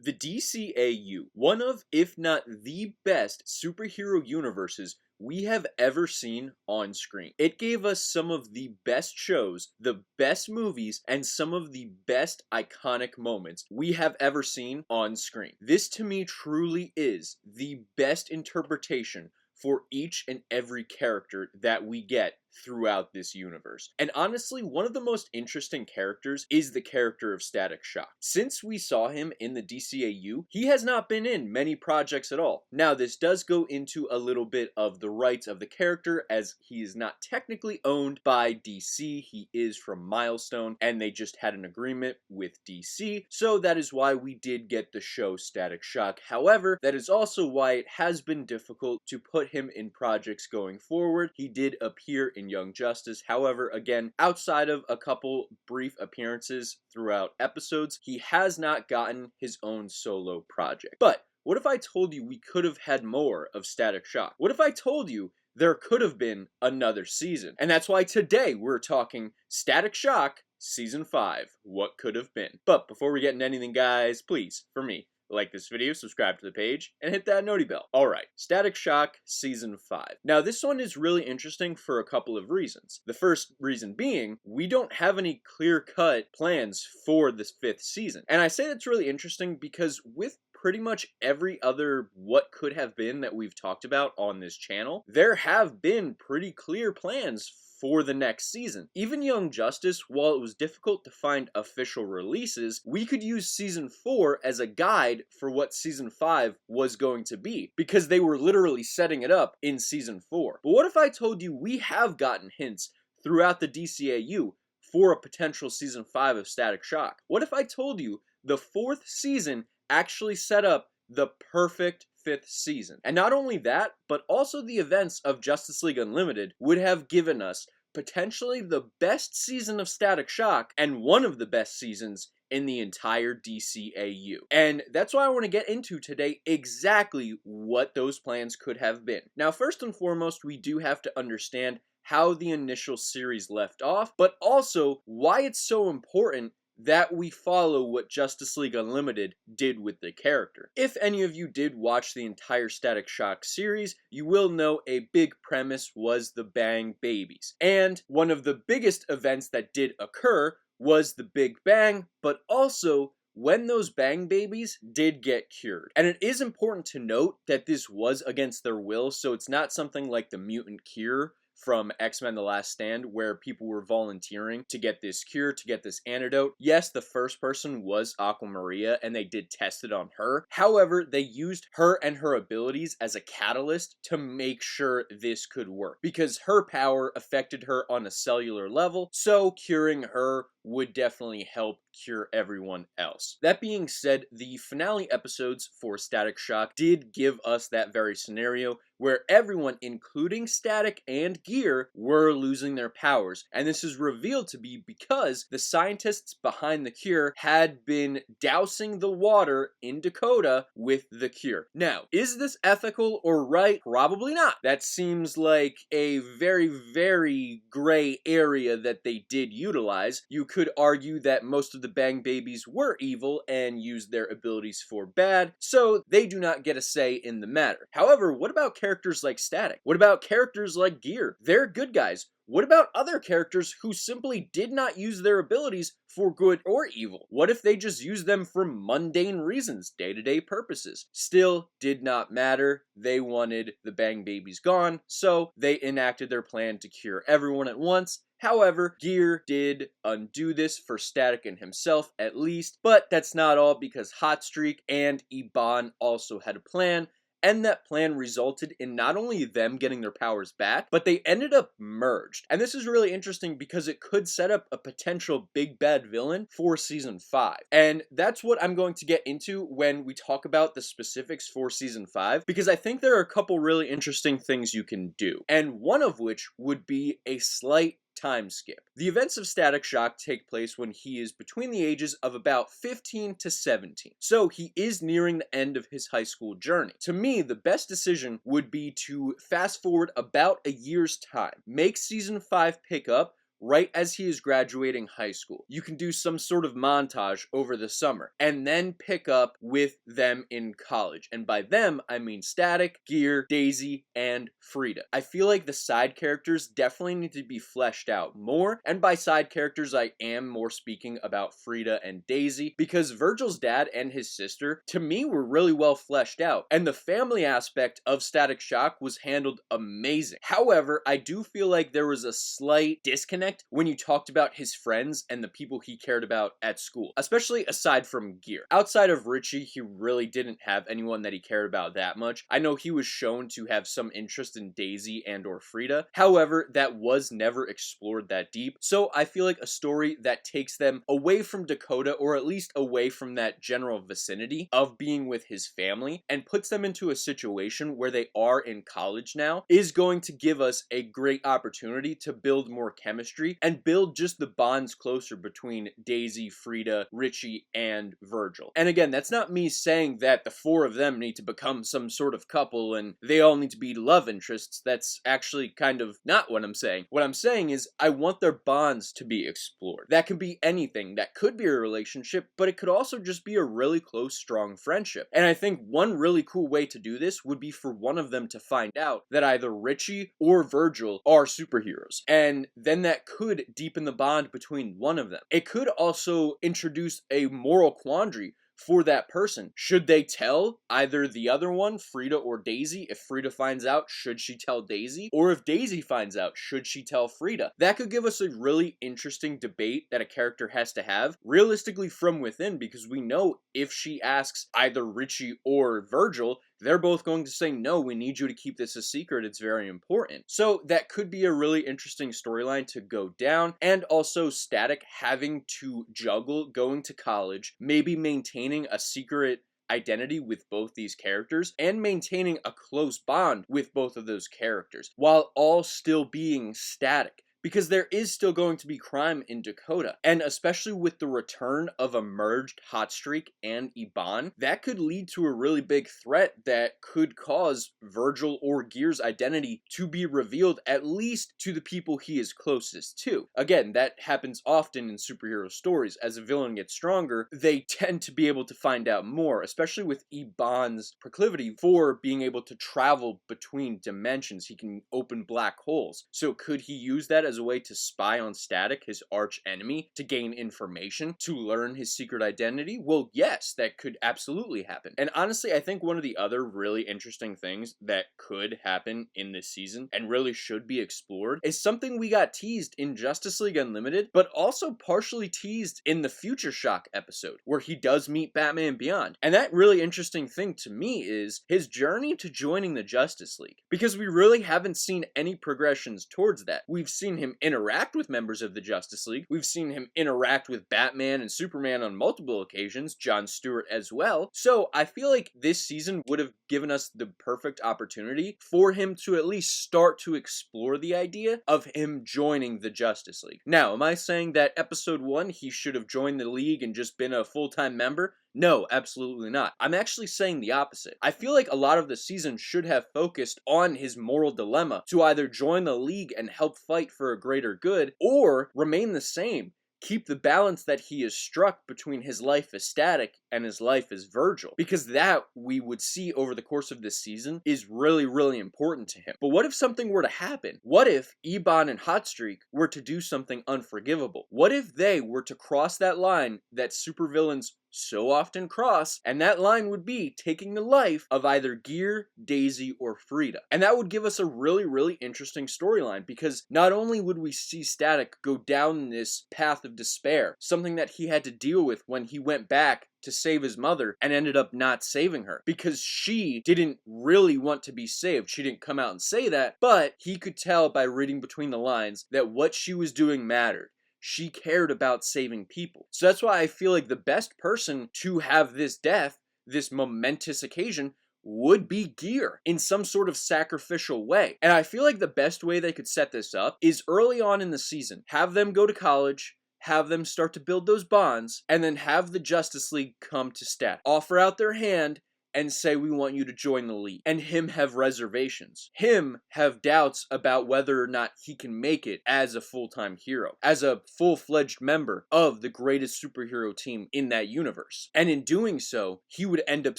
The DCAU, one of, if not the best superhero universes we have ever seen on screen. It gave us some of the best shows, the best movies, and some of the best iconic moments we have ever seen on screen. This to me truly is the best interpretation for each and every character that we get throughout this universe. And honestly, one of the most interesting characters is the character of Static Shock. Since we saw him in the DCAU, he has not been in many projects at all. Now, this does go into a little bit of the rights of the character, as he is not technically owned by DC. He is from Milestone, and they just had an agreement with DC, so that is why we did get the show Static Shock. However, that is also why it has been difficult to put him in projects going forward. He did appear in Young Justice. However, again, outside of a couple brief appearances throughout episodes, he has not gotten his own solo project. But what if I told you we could have had more of Static Shock? What if I told you there could have been another season? And that's why today we're talking Static Shock Season 5, What Could Have Been. But before we get into anything, guys, please, for me, like this video, subscribe to the page, and hit that noti bell. Alright, Static Shock Season 5. Now, this one is really interesting for a couple of reasons. The first reason being, we don't have any clear-cut plans for this 5th season. And I say that's really interesting because with pretty much every other what could have been that we've talked about on this channel, there have been pretty clear plans for the next season. Even Young Justice, while it was difficult to find official releases, we could use Season 4 as a guide for what Season 5 was going to be, because they were literally setting it up in Season 4. But what if I told you we have gotten hints throughout the DCAU for a potential Season 5 of Static Shock? What if I told you the 4th season actually set up the perfect 5th season? And not only that, but also the events of Justice League Unlimited would have given us potentially the best season of Static Shock and one of the best seasons in the entire DCAU. And that's why I want to get into today exactly what those plans could have been. Now, first and foremost, we do have to understand how the initial series left off, but also why it's so important that we follow what Justice League Unlimited did with the character. If any of you did watch the entire Static Shock series, you will know a big premise was the Bang Babies. And one of the biggest events that did occur was the Big Bang, but also when those Bang Babies did get cured. And it is important to note that this was against their will, so it's not something like the mutant cure from X-Men The Last Stand, where people were volunteering to get this cure, to get this antidote. Yes, the first person was Aqua Maria, and they did test it on her. However, they used her and her abilities as a catalyst to make sure this could work, because her power affected her on a cellular level, so curing her would definitely help cure everyone else. That being said, the finale episodes for Static Shock did give us that very scenario where everyone, including Static and Gear, were losing their powers. And this is revealed to be because the scientists behind the cure had been dousing the water in Dakota with the cure. Now, is this ethical or right? Probably not. That seems like a very, very gray area that they did utilize. You could argue that most of the Bang Babies were evil and used their abilities for bad, so they do not get a say in the matter. However, what about characters like Static? What about characters like Gear? They're good guys. What about other characters who simply did not use their abilities for good or evil? What if they just used them for mundane reasons, day-to-day purposes? Still did not matter. They wanted the Bang Babies gone, so they enacted their plan to cure everyone at once. However, Gear did undo this for Static and himself at least, but that's not all, because Hotstreak and Iban also had a plan, and that plan resulted in not only them getting their powers back, but they ended up merged. And this is really interesting because it could set up a potential big bad villain for Season 5. And that's what I'm going to get into when we talk about the specifics for Season 5, because I think there are a couple really interesting things you can do, and one of which would be a slight time skip. The events of Static Shock take place when he is between the ages of about 15 to 17. So he is nearing the end of his high school journey. To me, the best decision would be to fast forward about a year's time. Make Season 5 pick up right as he is graduating high school. You can do some sort of montage over the summer, and then pick up with them in college. And by them, I mean Static, Gear, Daisy, and Frida. I feel like the side characters definitely need to be fleshed out more, and by side characters, I am more speaking about Frida and Daisy, because Virgil's dad and his sister, to me, were really well fleshed out, and the family aspect of Static Shock was handled amazing. However, I do feel like there was a slight disconnect when you talked about his friends and the people he cared about at school, especially aside from Gear. Outside of Richie, he really didn't have anyone that he cared about that much. I know he was shown to have some interest in Daisy and or Frida. However, that was never explored that deep. So I feel like a story that takes them away from Dakota, or at least away from that general vicinity of being with his family, and puts them into a situation where they are in college now, is going to give us a great opportunity to build more chemistry and build just the bonds closer between Daisy, Frida, Richie, and Virgil. And again, that's not me saying that the four of them need to become some sort of couple and they all need to be love interests. That's actually kind of not what I'm saying. What I'm saying is I want their bonds to be explored. That could be anything. That could be a relationship, but it could also just be a really close, strong friendship. And I think one really cool way to do this would be for one of them to find out that either Richie or Virgil are superheroes. And then that could deepen the bond between one of them. It could also introduce a moral quandary for that person. Should they tell either the other one, Frida or Daisy? If Frida finds out, should she tell Daisy? Or if Daisy finds out, should she tell Frida? That could give us a really interesting debate that a character has to have realistically from within, because we know if she asks either Richie or Virgil, they're both going to say, no, we need you to keep this a secret. It's very important. So that could be a really interesting storyline to go down. And also Static having to juggle going to college, maybe maintaining a secret identity with both these characters and maintaining a close bond with both of those characters while all still being Static. Because there is still going to be crime in Dakota. And especially with the return of a merged Hotstreak and Iban, that could lead to a really big threat that could cause Virgil or Gear's identity to be revealed, at least to the people he is closest to. Again, that happens often in superhero stories. As a villain gets stronger, they tend to be able to find out more, especially with Iban's proclivity for being able to travel between dimensions. He can open black holes. So could he use that as a way to spy on Static, his arch enemy, to gain information, to learn his secret identity? Well, yes, that could absolutely happen. And honestly, I think one of the other really interesting things that could happen in this season, and really should be explored, is something we got teased in Justice League Unlimited, but also partially teased in the Future Shock episode, where he does meet Batman Beyond. And that really interesting thing to me is his journey to joining the Justice League, because we really haven't seen any progressions towards that. We've seen him interact with members of the Justice League. We've seen him interact with Batman and Superman on multiple occasions, Jon Stewart as well. So I feel like this season would have given us the perfect opportunity for him to at least start to explore the idea of him joining the Justice League. Now, am I saying that episode 1 he should have joined the League and just been a full-time member? No, absolutely not. I'm actually saying the opposite. I feel like a lot of the season should have focused on his moral dilemma to either join the League and help fight for a greater good, or remain the same. Keep the balance that he has struck between his life as Static and his life as Virgil. Because that, we would see over the course of this season, is really, really important to him. But what if something were to happen? What if Iban and Hotstreak were to do something unforgivable? What if they were to cross that line that supervillains so often cross, and that line would be taking the life of either Gear, Daisy, or Frida? And that would give us a really, really interesting storyline, because not only would we see Static go down this path of despair, something that he had to deal with when he went back to save his mother and ended up not saving her because she didn't really want to be saved. She didn't come out and say that, but he could tell by reading between the lines that what she was doing mattered. She cared about saving people. So that's why I feel like the best person to have this death, this momentous occasion, would be Gear in some sort of sacrificial way. And I feel like the best way they could set this up is early on in the season. Have them go to college, have them start to build those bonds, and then have the Justice League come to Static. Offer out their hand and say we want you to join the League, and him have reservations, him have doubts about whether or not he can make it as a full-time hero, as a full-fledged member of the greatest superhero team in that universe. And in doing so, he would end up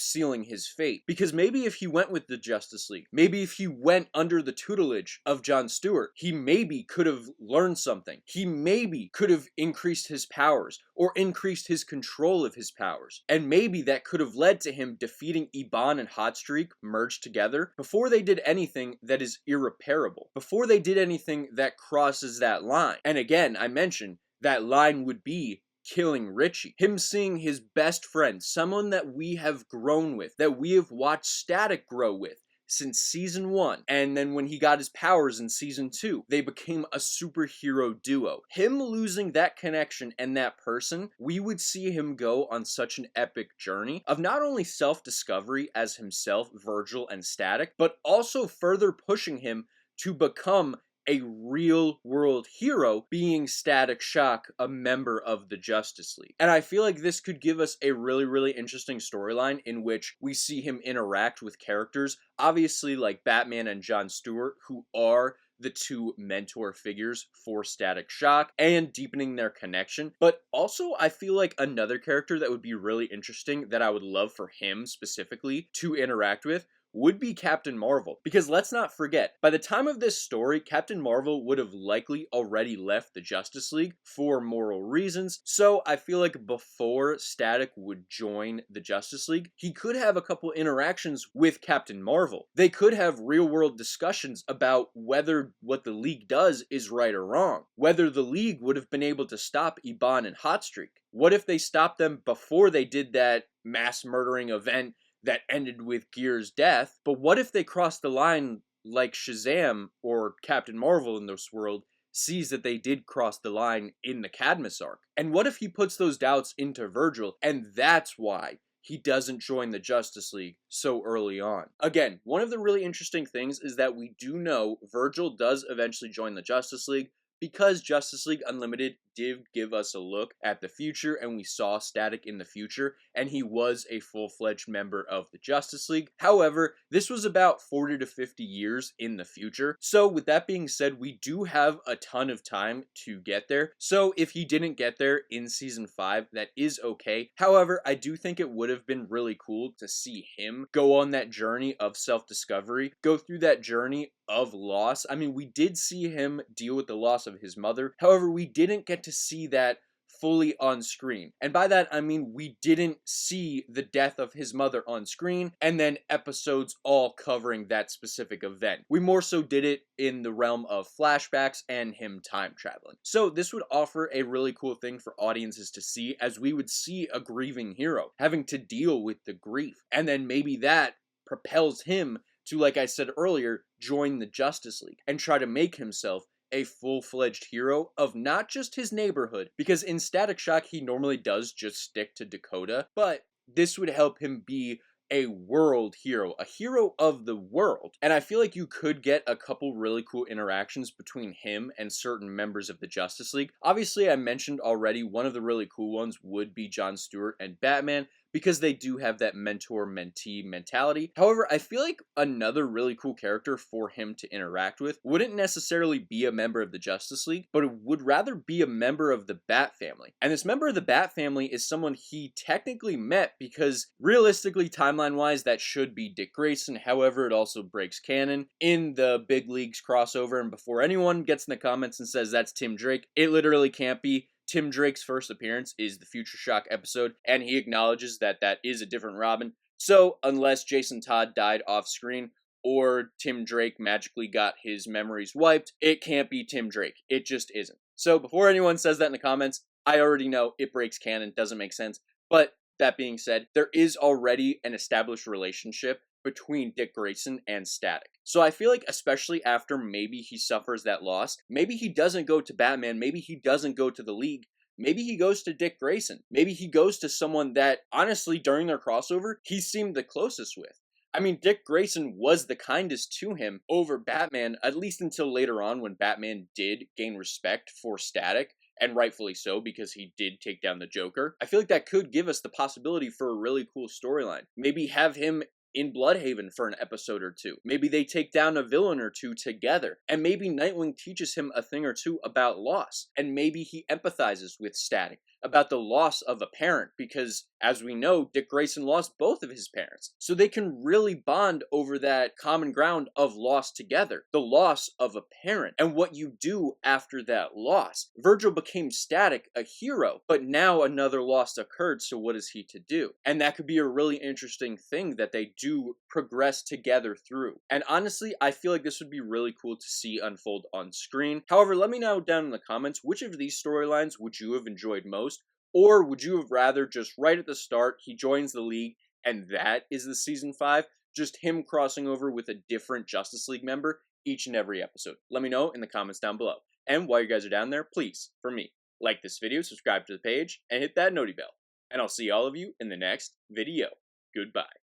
sealing his fate, because maybe if he went with the Justice League, maybe if he went under the tutelage of John Stewart, he maybe could have learned something. He maybe could have increased his powers or increased his control of his powers. And maybe that could have led to him defeating Iban and Hotstreak merged together before they did anything that is irreparable, before they did anything that crosses that line. And again, I mentioned that line would be killing Richie. Him seeing his best friend, someone that we have grown with, that we have watched Static grow with since season 1, and then when he got his powers in season 2, they became a superhero duo. Him losing that connection and that person, we would see him go on such an epic journey of not only self-discovery as himself, Virgil, and Static, but also further pushing him to become a real world hero, being Static Shock, a member of the Justice League. And I feel like this could give us a really interesting storyline in which we see him interact with characters, obviously like Batman and John Stewart, who are the two mentor figures for Static Shock, and deepening their connection. But also, I feel like another character that would be really interesting that I would love for him specifically to interact with would be Captain Marvel. Because let's not forget, by the time of this story, Captain Marvel would have likely already left the Justice League for moral reasons. So I feel like before Static would join the Justice League, he could have a couple interactions with Captain Marvel. They could have real world discussions about whether what the League does is right or wrong. Whether the League would have been able to stop Iban and Hotstreak. What if they stopped them before they did that mass murdering event that ended with Gear's death? But what if they crossed the line like Shazam or Captain Marvel in this world sees that they did cross the line in the Cadmus arc? And what if he puts those doubts into Virgil, and that's why he doesn't join the Justice League so early on? Again, one of the really interesting things is that we do know Virgil does eventually join the Justice League, because Justice League Unlimited did give us a look at the future, and we saw Static in the future, and he was a full-fledged member of the Justice League. However, this was about 40 to 50 years in the future. So with that being said, we do have a ton of time to get there. So if he didn't get there in season 5, that is okay. However, I do think it would have been really cool to see him go on that journey of self-discovery, go through that journey of loss. I mean, we did see him deal with the loss of his mother. However, we didn't get to see that fully on screen. And by that, I mean we didn't see the death of his mother on screen and then episodes all covering that specific event. We more so did it in the realm of flashbacks and him time traveling. So this would offer a really cool thing for audiences to see, as we would see a grieving hero having to deal with the grief. And then maybe that propels him to, like I said earlier, join the Justice League and try to make himself a full-fledged hero of not just his neighborhood, because in Static Shock he normally does just stick to Dakota, but this would help him be a world hero, a hero of the world. And I feel like you could get a couple really cool interactions between him and certain members of the Justice League. Obviously, I mentioned already, one of the really cool ones would be John Stewart and Batman, because they do have that mentor-mentee mentality. However, I feel like another really cool character for him to interact with wouldn't necessarily be a member of the Justice League, but it would rather be a member of the Bat family. And this member of the Bat family is someone he technically met, because realistically, timeline-wise, that should be Dick Grayson. However, it also breaks canon in the Big Leagues crossover, and before anyone gets in the comments and says that's Tim Drake, it literally can't be. Tim Drake's first appearance is the Future Shock episode, and he acknowledges that that is a different Robin. So, unless Jason Todd died off screen, or Tim Drake magically got his memories wiped, it can't be Tim Drake. It just isn't. So, before anyone says that in the comments, I already know it breaks canon, doesn't make sense. But, that being said, there is already an established relationship between Dick Grayson and Static. So I feel like, especially after maybe he suffers that loss, maybe he doesn't go to Batman, maybe he doesn't go to the League, maybe he goes to Dick Grayson. Maybe he goes to someone that, honestly, during their crossover, he seemed the closest with. I mean, Dick Grayson was the kindest to him over Batman, at least until later on when Batman did gain respect for Static and rightfully so because he did take down the Joker. I feel like that could give us the possibility for a really cool storyline. Maybe have him in Bloodhaven for an episode or two. Maybe they take down a villain or two together. And maybe Nightwing teaches him a thing or two about loss. And maybe he empathizes with Static about the loss of a parent, because as we know, Dick Grayson lost both of his parents. So they can really bond over that common ground of loss together, the loss of a parent, and what you do after that loss. Virgil became Static, a hero, but now another loss occurred, so what is he to do? And that could be a really interesting thing that they do progress together through. And honestly, I feel like this would be really cool to see unfold on screen. However, let me know down in the comments, which of these storylines would you have enjoyed most? Or would you have rather just right at the start, he joins the League, and that is the season 5, just him crossing over with a different Justice League member each and every episode? Let me know in the comments down below. And while you guys are down there, please, for me, like this video, subscribe to the page, and hit that noti bell. And I'll see all of you in the next video. Goodbye.